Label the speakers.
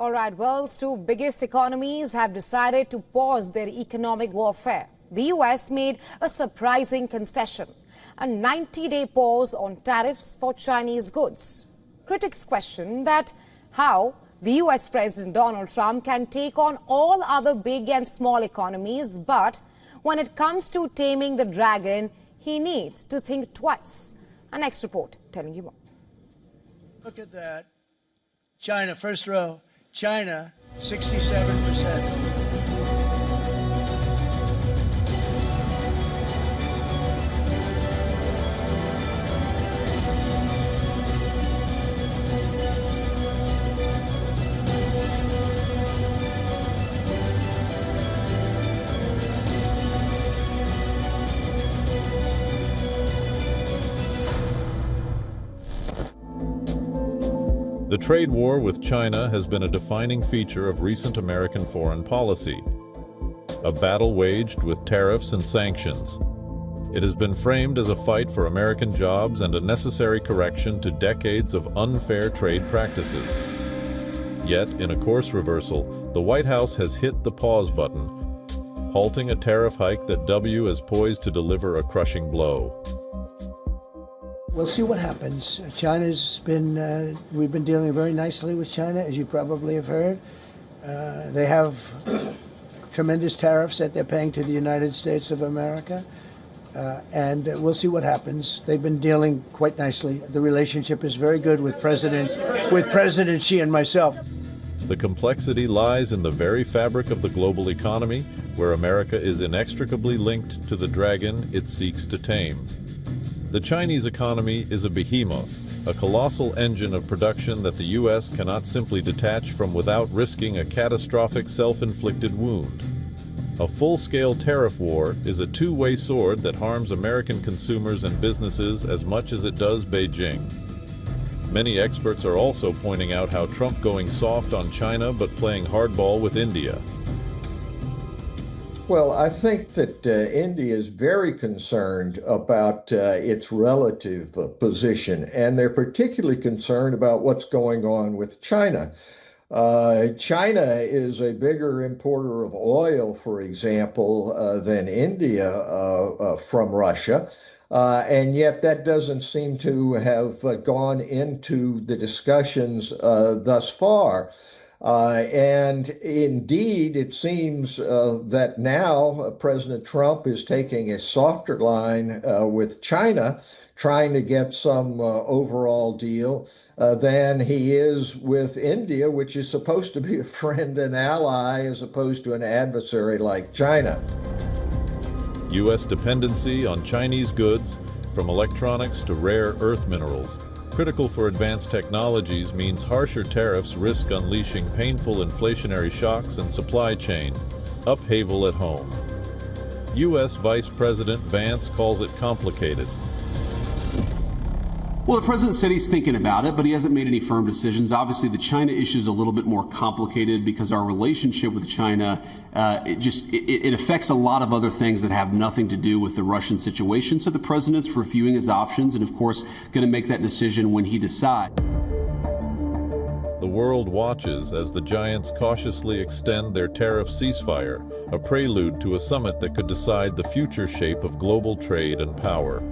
Speaker 1: All right, world's two biggest economies have decided to pause their economic warfare. The US made a surprising concession, a 90-day pause on tariffs for Chinese goods. Critics question that how the US President Donald Trump can take on all other big and small economies, but when it comes to taming the dragon, he needs to think twice. Our next report telling you more.
Speaker 2: Look at that. China, first row. China, 67%.
Speaker 3: The trade war with China has been a defining feature of recent American foreign policy, a battle waged with tariffs and sanctions. It has been framed as a fight for American jobs and a necessary correction to decades of unfair trade practices. Yet, in a course reversal, the White House has hit the pause button, halting a tariff hike that W is poised to deliver a crushing blow.
Speaker 2: We'll see what happens. We've been dealing very nicely with China, as you probably have heard. They have tremendous tariffs that they're paying to the United States of America. And we'll see what happens. They've been dealing quite nicely. The relationship is very good with President Xi and myself.
Speaker 3: The complexity lies in the very fabric of the global economy, where America is inextricably linked to the dragon it seeks to tame. The Chinese economy is a behemoth, a colossal engine of production that the U.S. cannot simply detach from without risking a catastrophic self-inflicted wound. A full-scale tariff war is a two-way sword that harms American consumers and businesses as much as it does Beijing. Many experts are also pointing out how Trump going soft on China but playing hardball with India.
Speaker 4: Well, I think that India is very concerned about its relative position, and they're particularly concerned about what's going on with China. China is a bigger importer of oil, for example, than India from Russia, and yet that doesn't seem to have gone into the discussions thus far. And indeed, it seems that now President Trump is taking a softer line with China, trying to get some overall deal than he is with India, which is supposed to be a friend and ally as opposed to an adversary like China.
Speaker 3: U.S. dependency on Chinese goods, from electronics to rare earth minerals, critical for advanced technologies, means harsher tariffs risk unleashing painful inflationary shocks and supply chain upheaval at home. U.S. Vice President Vance calls it complicated.
Speaker 5: Well, the president said he's thinking about it, but he hasn't made any firm decisions. Obviously, the China issue is a little bit more complicated because our relationship with China, it affects a lot of other things that have nothing to do with the Russian situation. So the president's reviewing his options and, of course, going to make that decision when he decides.
Speaker 3: The world watches as the giants cautiously extend their tariff ceasefire, a prelude to a summit that could decide the future shape of global trade and power.